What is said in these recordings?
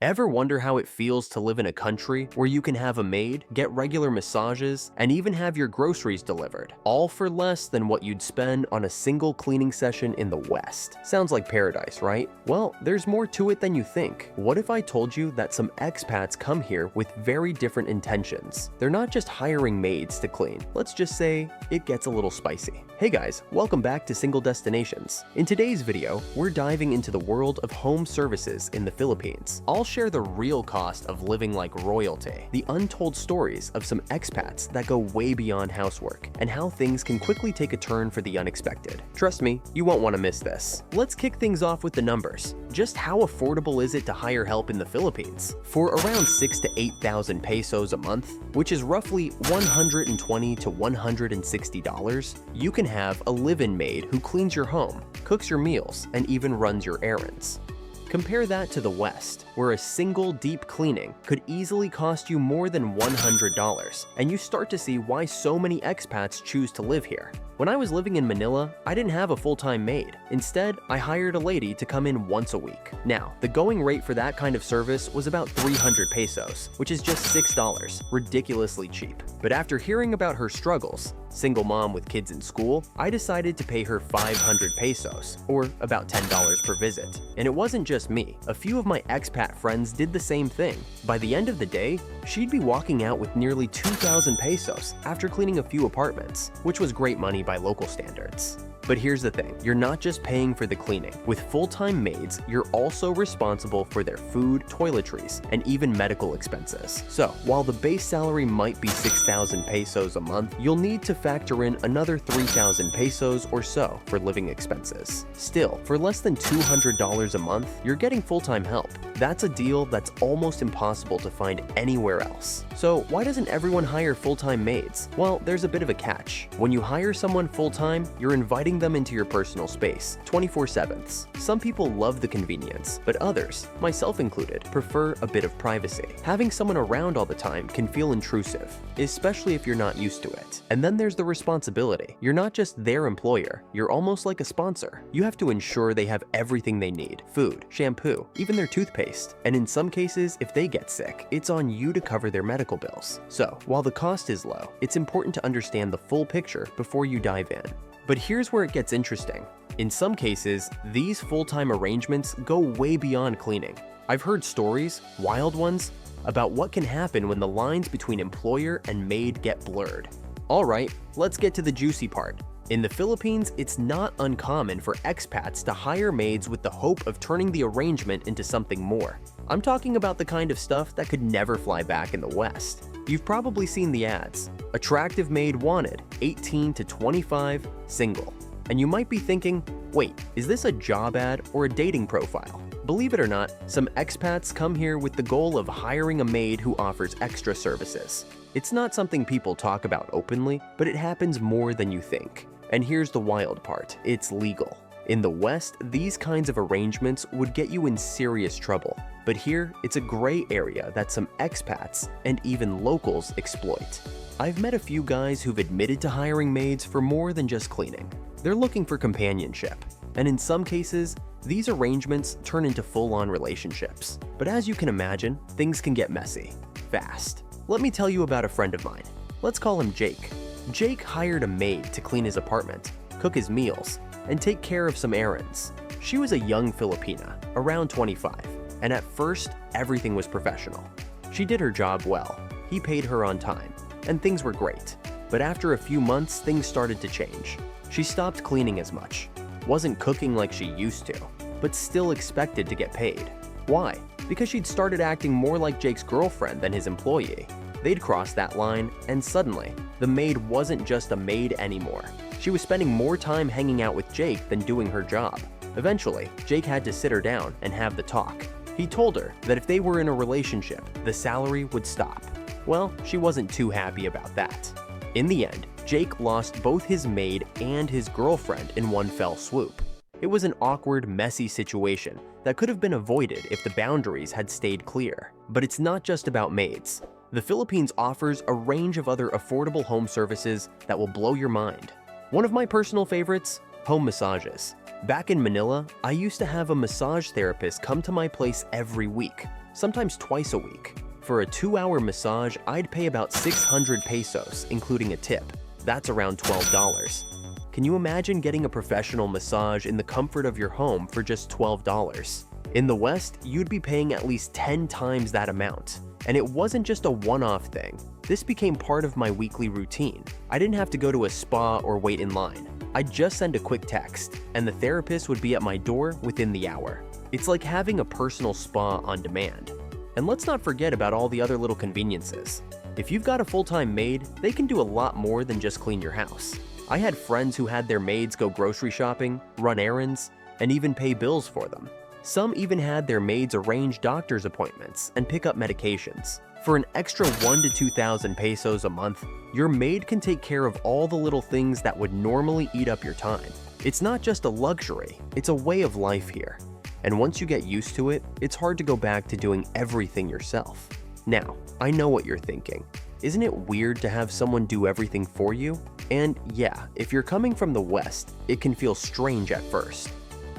Ever wonder how it feels to live in a country where you can have a maid, get regular massages, and even have your groceries delivered, all for less than what you'd spend on a single cleaning session in the West? Sounds like paradise, right? Well, there's more to it than you think. What if I told you that some expats come here with very different intentions? They're not just hiring maids to clean. Let's just say it gets a little spicy. Hey guys, welcome back to Single Destinations. In today's video, we're diving into the world of home services in the Philippines. I'll share the real cost of living like royalty, the untold stories of some expats that go way beyond housework, and how things can quickly take a turn for the unexpected. Trust me, you won't want to miss this. Let's kick things off with the numbers. Just how affordable is it to hire help in the Philippines? For around 6,000 to 8,000 pesos a month, which is roughly $120 to $160, you can have a live-in maid who cleans your home, cooks your meals, and even runs your errands. Compare that to the West, where a single deep cleaning could easily cost you more than $100, and you start to see why so many expats choose to live here. When I was living in Manila, I didn't have a full-time maid. Instead, I hired a lady to come in once a week. Now, the going rate for that kind of service was about 300 pesos, which is just $6, ridiculously cheap. But after hearing about her struggles, single mom with kids in school, I decided to pay her 500 pesos, or about $10 per visit. And it wasn't just me. A few of my expat friends did the same thing. By the end of the day, she'd be walking out with nearly 2,000 pesos after cleaning a few apartments, which was great money by local standards. But here's the thing, you're not just paying for the cleaning. With full-time maids, you're also responsible for their food, toiletries, and even medical expenses. So, while the base salary might be 6,000 pesos a month, you'll need to factor in another 3,000 pesos or so for living expenses. Still, for less than $200 a month, you're getting full-time help. That's a deal that's almost impossible to find anywhere else. So, why doesn't everyone hire full-time maids? Well, there's a bit of a catch. When you hire someone full-time, you're inviting them into your personal space 24/7. Some people love the convenience, but others, myself included, prefer a bit of privacy. Having someone around all the time can feel intrusive, especially if you're not used to it. And then there's the responsibility. You're not just their employer, you're almost like a sponsor. You have to ensure they have everything they need: food, shampoo, even their toothpaste. And in some cases, if they get sick, it's on you to cover their medical bills. So, while the cost is low, it's important to understand the full picture before you dive in. But here's where it gets interesting. In some cases, these full-time arrangements go way beyond cleaning. I've heard stories, wild ones, about what can happen when the lines between employer and maid get blurred. Alright, let's get to the juicy part. In the Philippines, it's not uncommon for expats to hire maids with the hope of turning the arrangement into something more. I'm talking about the kind of stuff that could never fly back in the West. You've probably seen the ads. Attractive maid wanted, 18 to 25, single. And you might be thinking, wait, is this a job ad or a dating profile? Believe it or not, some expats come here with the goal of hiring a maid who offers extra services. It's not something people talk about openly, but it happens more than you think. And here's the wild part, it's legal. In the West, these kinds of arrangements would get you in serious trouble. But here, it's a gray area that some expats and even locals exploit. I've met a few guys who've admitted to hiring maids for more than just cleaning. They're looking for companionship. And in some cases, these arrangements turn into full-on relationships. But as you can imagine, things can get messy, fast. Let me tell you about a friend of mine. Let's call him Jake. Jake hired a maid to clean his apartment, cook his meals, and take care of some errands. She was a young Filipina, around 25, and at first, everything was professional. She did her job well, he paid her on time, and things were great. But after a few months, things started to change. She stopped cleaning as much, wasn't cooking like she used to, but still expected to get paid. Why? Because she'd started acting more like Jake's girlfriend than his employee. They'd crossed that line, and suddenly, the maid wasn't just a maid anymore. She was spending more time hanging out with Jake than doing her job. Eventually, Jake had to sit her down and have the talk. He told her that if they were in a relationship, the salary would stop. Well, she wasn't too happy about that. In the end, Jake lost both his maid and his girlfriend in one fell swoop. It was an awkward, messy situation that could have been avoided if the boundaries had stayed clear. But it's not just about maids. The Philippines offers a range of other affordable home services that will blow your mind. One of my personal favorites, home massages. Back in Manila, I used to have a massage therapist come to my place every week. sometimes twice a week. For a 2-hour massage, I'd pay about 600 pesos, including a tip. That's around $12. Can you imagine getting a professional massage in the comfort of your home for just $12? In the West, you'd be paying at least 10 times that amount. And it wasn't just a one-off thing. This became part of my weekly routine. I didn't have to go to a spa or wait in line. I'd just send a quick text, and the therapist would be at my door within the hour. It's like having a personal spa on demand. And let's not forget about all the other little conveniences. If you've got a full-time maid, they can do a lot more than just clean your house. I had friends who had their maids go grocery shopping, run errands, and even pay bills for them. Some even had their maids arrange doctor's appointments and pick up medications. For an extra 1,000 to 2,000 pesos a month, your maid can take care of all the little things that would normally eat up your time. It's not just a luxury, it's a way of life here. And once you get used to it, it's hard to go back to doing everything yourself. Now, I know what you're thinking. Isn't it weird to have someone do everything for you? And yeah, if you're coming from the West, it can feel strange at first.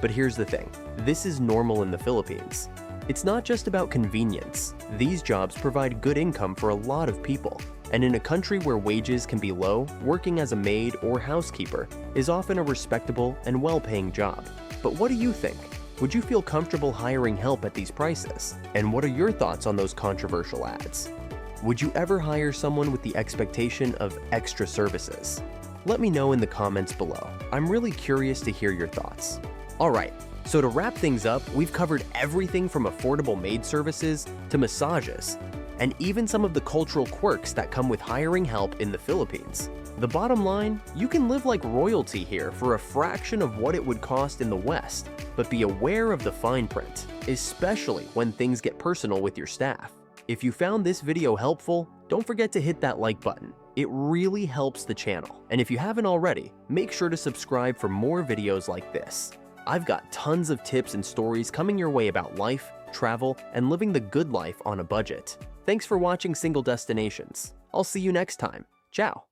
But here's the thing, this is normal in the Philippines. It's not just about convenience. These jobs provide good income for a lot of people. And in a country where wages can be low, working as a maid or housekeeper is often a respectable and well-paying job. But what do you think? Would you feel comfortable hiring help at these prices? And what are your thoughts on those controversial ads? Would you ever hire someone with the expectation of extra services? Let me know in the comments below. I'm really curious to hear your thoughts. Alright, so to wrap things up, we've covered everything from affordable maid services to massages, and even some of the cultural quirks that come with hiring help in the Philippines. The bottom line, you can live like royalty here for a fraction of what it would cost in the West, but be aware of the fine print, especially when things get personal with your staff. If you found this video helpful, don't forget to hit that like button. It really helps the channel. And if you haven't already, make sure to subscribe for more videos like this. I've got tons of tips and stories coming your way about life, travel, and living the good life on a budget. Thanks for watching Single Destinations. I'll see you next time. Ciao.